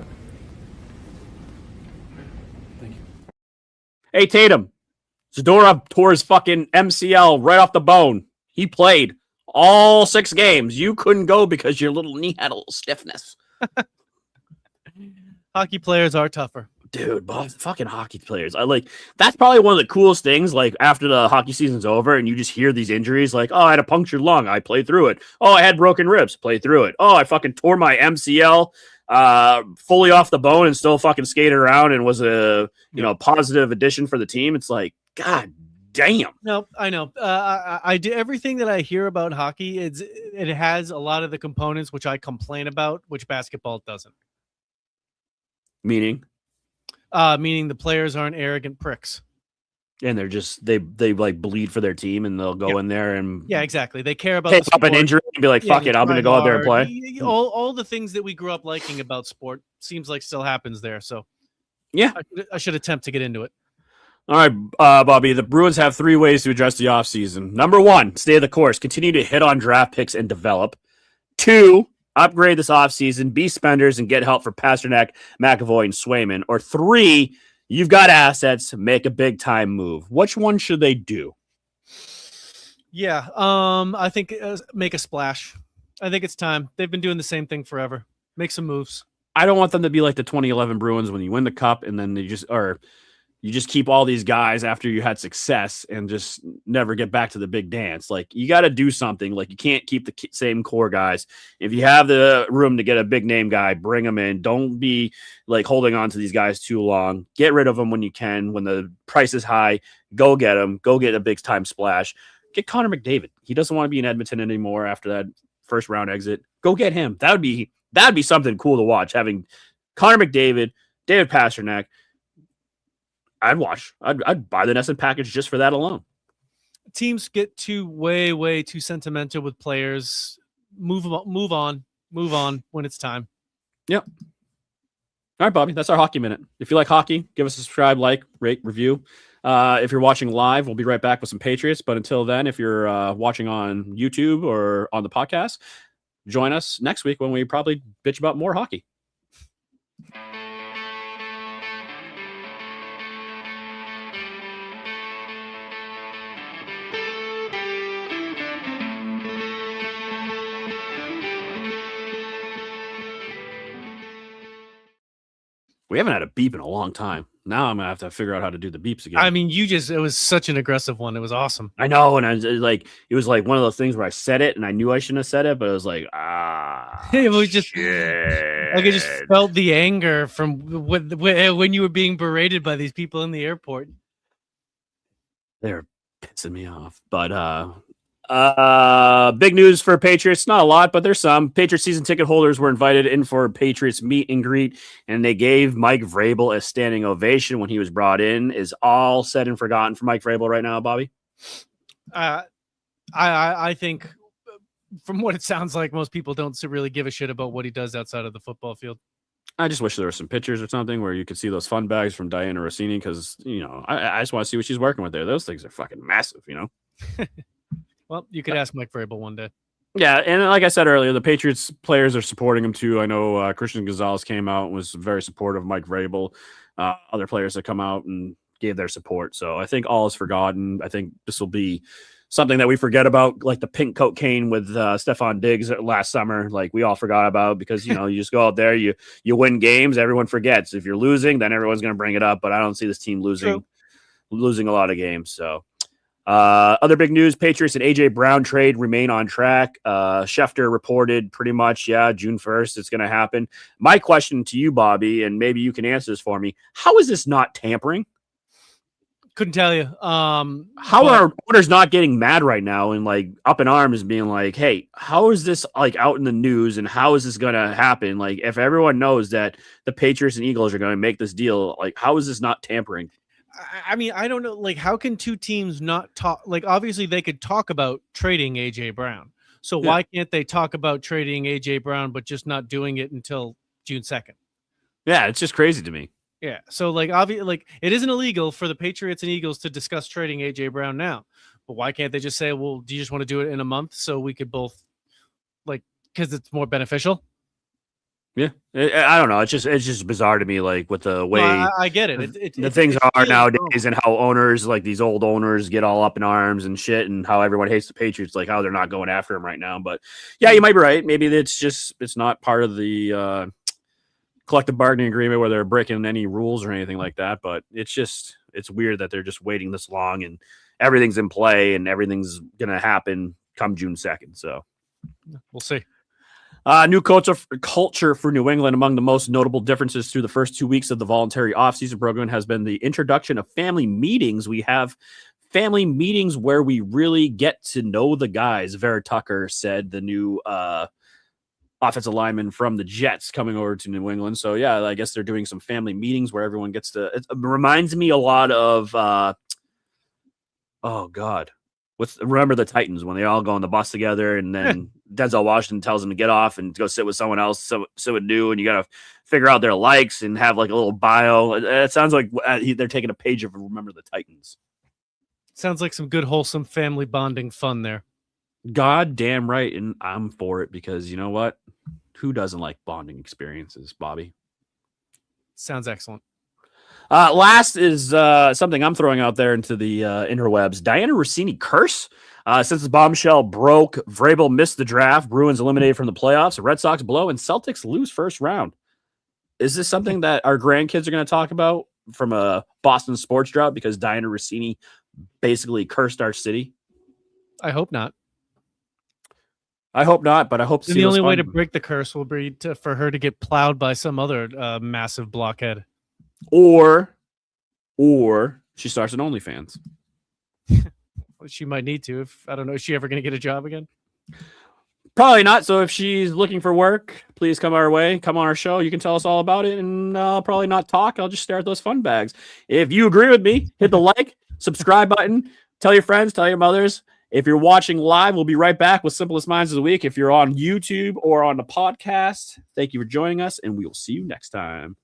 Thank you. Hey, Tatum. Zadorov tore his fucking MCL right off the bone. He played all 6 games. You couldn't go because your little knee had a little stiffness. Hockey players are tougher. Dude, fucking hockey players. That's probably one of the coolest things. Like after the hockey season's over and you just hear these injuries, like, oh, I had a punctured lung, I played through it. Oh, I had broken ribs, played through it. Oh, I fucking tore my MCL fully off the bone and still fucking skated around and was a positive addition for the team. It's like, God damn. No, I know. I do everything that I hear about hockey. It has a lot of the components which I complain about, which basketball doesn't. Meaning Meaning the players aren't arrogant pricks. and they're just they like bleed for their team and they'll go in there and Yeah, exactly. They care about pick the up an sport. injury and be like, Yeah, fuck they it, I'm try gonna go out there and hard. play. All the things that we grew up liking about sport seems like still happens there. So Yeah. I should attempt to get into it. All right, Bobby, the Bruins have 3 ways to address the offseason. Number 1, stay the course. Continue to hit on draft picks and develop. 2, upgrade this offseason, be spenders, and get help for Pasternak, McAvoy, and Swayman. Or 3, you've got assets, make a big-time move. Which one should they do? Yeah, I think make a splash. I think it's time. They've been doing the same thing forever. Make some moves. I don't want them to be like the 2011 Bruins when you win the cup and then you just keep all these guys after you had success and just never get back to the big dance. Like, you got to do something. Like, you can't keep the same core guys. If you have the room to get a big name guy, bring them in. Don't be like holding on to these guys too long. Get rid of them when you can. When the price is high, go get them. Go get a big time splash. Get Connor McDavid. He doesn't want to be in Edmonton anymore after that first round exit. Go get him. That'd be something cool to watch. Having Connor McDavid, David Pasternak. I'd watch. I'd buy the Nesson package just for that alone. Teams get way too sentimental with players. Move on when it's time. Yep. All right, Bobby, that's our hockey minute. If you like hockey, give us a subscribe, like, rate, review. If you're watching live, we'll be right back with some Patriots. But until then, if you're watching on YouTube or on the podcast, join us next week when we probably bitch about more hockey. We haven't had a beep in a long time. Now I'm gonna have to figure out how to do the beeps again. I mean, it was such an aggressive one. It was awesome. I know, and it was like one of those things where I said it and I knew I shouldn't have said it, but it was like, It was just shit. like I just felt the anger from when you were being berated by these people in the airport. They're pissing me off. But big news for Patriots. Not a lot, but there's some. Patriots season ticket holders were invited in for Patriots meet and greet, and they gave Mike Vrabel a standing ovation when he was brought in. Is all said and forgotten for Mike Vrabel right now, Bobby? I think from what it sounds like, most people don't really give a shit about what he does outside of the football field. I just wish there were some pictures or something where you could see those fun bags from Diana Rossini because, I just want to see what she's working with there. Those things are fucking massive, Well, you could ask Mike Vrabel one day. Yeah, and like I said earlier, the Patriots players are supporting him too. I know Christian Gonzalez came out and was very supportive of Mike Vrabel. Other players have come out and gave their support. So I think all is forgotten. I think this will be something that we forget about, like the pink cocaine with Stephon Diggs last summer. Like we all forgot about because, you just go out there, you win games, everyone forgets. If you're losing, then everyone's going to bring it up. But I don't see this team losing a lot of games. So. Other big news, Patriots and AJ Brown trade remain on track. Schefter reported pretty much, June 1st, it's going to happen. My question to you, Bobby, and maybe you can answer this for me. How is this not tampering? Couldn't tell you. How are owners not getting mad right now and like up in arms being like, hey, how is this like out in the news and how is this going to happen? Like if everyone knows that the Patriots and Eagles are going to make this deal, like how is this not tampering? I mean, I don't know. Like, how can two teams not talk? Like, obviously, they could talk about trading AJ Brown. So why can't they talk about trading AJ Brown, but just not doing it until June 2nd? Yeah, it's just crazy to me. Yeah. So, like, obviously, like, it isn't illegal for the Patriots and Eagles to discuss trading AJ Brown now. But why can't they just say, well, do you just want to do it in a month so we could both, like, because it's more beneficial? Yeah, I don't know. It's just bizarre to me, like with the way I get it. The things are nowadays, and how owners, like these old owners, get all up in arms and shit, and how everyone hates the Patriots, like how they're not going after them right now. But yeah, you might be right. Maybe it's not part of the collective bargaining agreement where they're breaking any rules or anything like that. But it's weird that they're just waiting this long, and everything's in play, and everything's gonna happen come June 2nd. So we'll see. New culture for New England. Among the most notable differences through the first 2 weeks of the voluntary offseason program has been the introduction of family meetings. We have family meetings where we really get to know the guys. Vera Tucker said, the new offensive lineman from the Jets coming over to New England. So, yeah, I guess they're doing some family meetings where everyone gets to – it reminds me a lot of oh, God. Remember the Titans when they all go on the bus together and then Denzel Washington tells them to get off and go sit with someone else, someone new, and you got to figure out their likes and have like a little bio. It sounds like they're taking a page of Remember the Titans. Sounds like some good, wholesome family bonding fun there. God damn right. And I'm for it because you know what? Who doesn't like bonding experiences, Bobby? Sounds excellent. Last is something I'm throwing out there into the interwebs. Diana Rossini curse. Since the bombshell broke, Vrabel missed the draft. Bruins eliminated from the playoffs. The Red Sox blow and Celtics lose first round. Is this something that our grandkids are going to talk about from a Boston sports drought because Diana Rossini basically cursed our city? I hope not. I hope not, but I hope to see the only way to break the curse will be for her to get plowed by some other massive blockhead. Or she starts an OnlyFans. She might need to. I don't know. Is she ever going to get a job again? Probably not. So if she's looking for work, please come our way. Come on our show. You can tell us all about it, and I'll probably not talk. I'll just stare at those fun bags. If you agree with me, hit the like, subscribe button. Tell your friends. Tell your mothers. If you're watching live, we'll be right back with Simplest Minds of the Week. If you're on YouTube or on the podcast, thank you for joining us, and we will see you next time.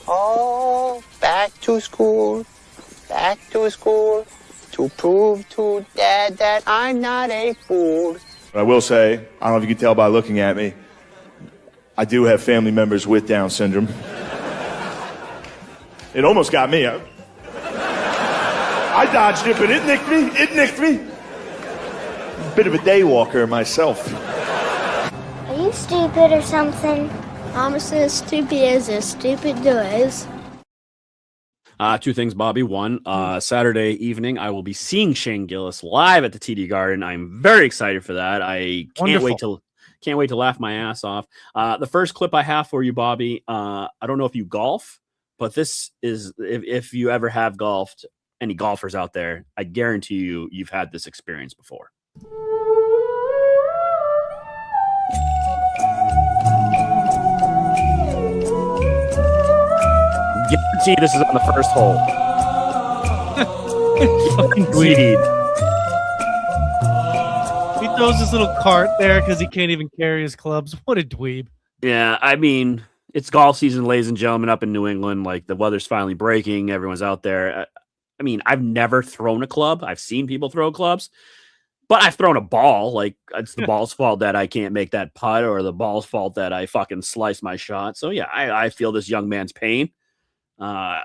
Oh, back to school, to prove to Dad that I'm not a fool. But I will say, I don't know if you can tell by looking at me, I do have family members with Down syndrome. It almost got me. I dodged it, but it nicked me. It nicked me. Bit of a day walker myself. Are you stupid or something? I'm as stupid as stupid does. Two things, Bobby. One, Saturday evening, I will be seeing Shane Gillis live at the TD Garden. I'm very excited for that. I can't wait to laugh my ass off. The first clip I have for you, Bobby. I don't know if you golf, but this is if you ever have golfed. Any golfers out there, I guarantee you've had this experience before. Guarantee this is on the first hole. Guaranteed. He throws his little cart there because he can't even carry his clubs. What a dweeb. Yeah, I mean, it's golf season, ladies and gentlemen, up in New England. Like, the weather's finally breaking. Everyone's out there. I mean, I've never thrown a club. I've seen people throw clubs, but I've thrown a ball. Like, it's the ball's fault that I can't make that putt, or the ball's fault that I fucking slice my shot. So, yeah, I feel this young man's pain.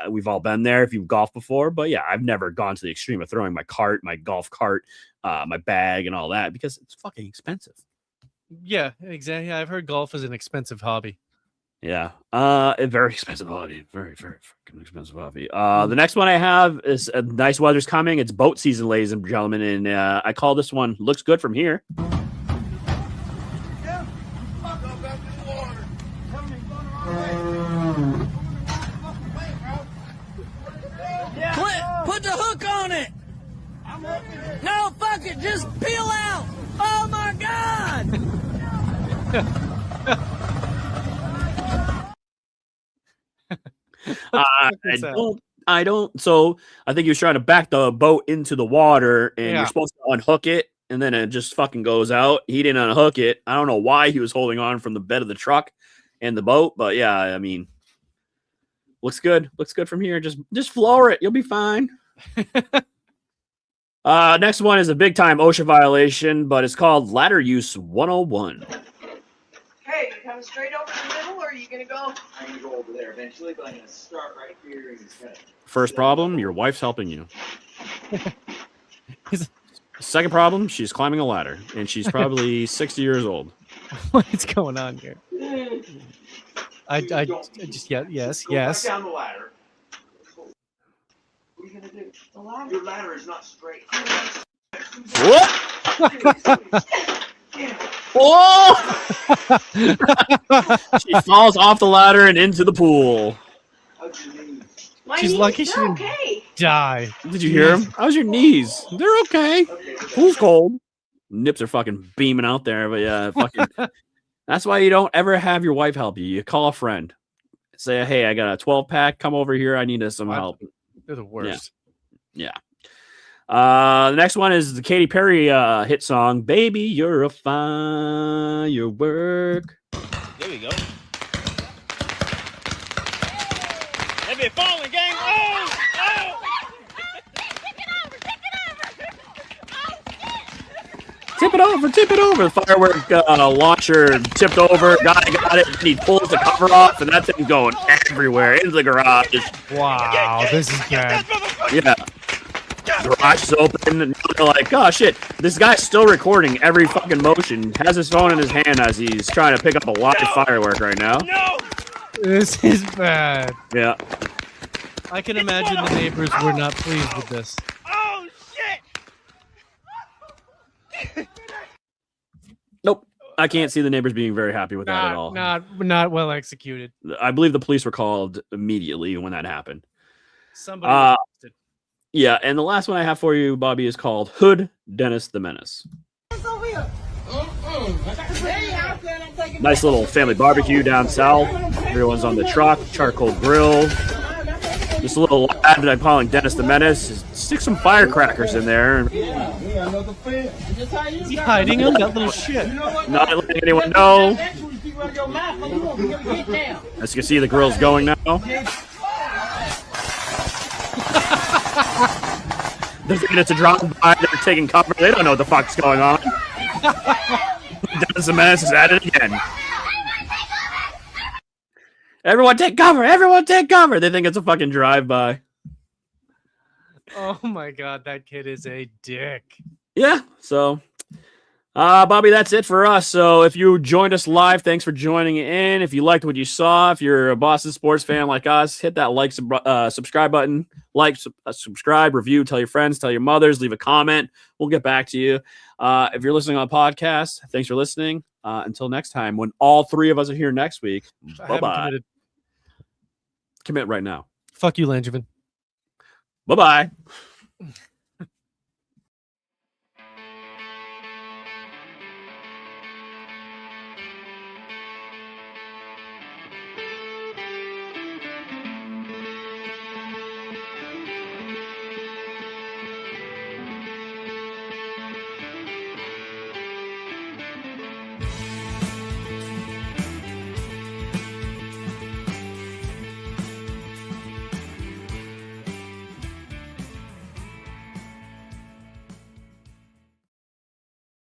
We've all been there if you've golfed before, but yeah, I've never gone to the extreme of throwing my cart, my golf cart, my bag, and all that, because it's fucking expensive. Yeah, exactly. I've heard golf is an expensive hobby. Yeah, a very expensive hobby. Very, very fucking expensive hobby. The next one I have is nice weather's coming. It's boat season, ladies and gentlemen, and I call this one "Looks Good from Here." Put the hook on it. No, fuck it. Just peel out. Oh my God. I don't. So I think he was trying to back the boat into the water, and you're supposed to unhook it, and then it just fucking goes out. He didn't unhook it. I don't know why he was holding on from the bed of the truck and the boat, but yeah, I mean, looks good. Looks good from here. Just floor it. You'll be fine. Next one is a big time OSHA violation, but it's called ladder use 101. Hey, you coming straight over the middle, or are you gonna go? I'm gonna go over there eventually, but I'm gonna start right here instead. First problem, your wife's helping you. Second problem, she's climbing a ladder, and she's probably 60 years old. What's going on here? I just yes. Back down the ladder. What are you gonna do? The ladder. Your ladder is not straight. What? Oh! She falls off the ladder and into the pool. She's lucky she didn't die. Did you hear him? How's your knees? They're okay. Pool's cold. Nips are fucking beaming out there, but yeah, fucking. That's why you don't ever have your wife help you. You call a friend. Say, hey, I got a 12-pack. Come over here. I need some help. They're the worst. Yeah. The next one is the Katy Perry hit song, Baby, You're a Firework. There we go. Heavy falling, gang. Oh! Tip it over. The firework launcher tipped over. Guy got it. And he pulls the cover off, and that thing's going everywhere into the garage. Wow, this is bad. Yeah. Garage is open, and they're like, oh shit, this guy's still recording every fucking motion, has his phone in his hand as he's trying to pick up a live firework right now. No! This is bad. Yeah. I can imagine the neighbors were not pleased with this. Oh shit! Nope. I can't see the neighbors being very happy with that at all. Not well executed. I believe the police were called immediately when that happened. Somebody was arrested. Yeah, and the last one I have for you, Bobby, is called Hood Dennis the Menace. Nice little family barbecue down south. Everyone's on the truck, charcoal grill. This little lad that I'm calling Dennis the Menace, stick some firecrackers in there. Is he hiding them? That little shit. Not letting anyone know. As you can see, the grill's going now. They're thinking it's a drive-by. They're taking cover. They don't know what the fuck's going on. Dennis the Menace is at it again. Everyone take cover! Everyone take cover! They think it's a fucking drive-by. Oh my god, that kid is a dick. Yeah, so Bobby, that's it for us. So if you joined us live, thanks for joining in. If you liked what you saw, if you're a Boston sports fan like us, hit that subscribe button. Subscribe, review, tell your friends, tell your mothers, leave a comment. We'll get back to you. If you're listening on a podcast, thanks for listening. Until next time, when all three of us are here next week, bye-bye. Commit right now. Fuck you, Langevin. Bye-bye.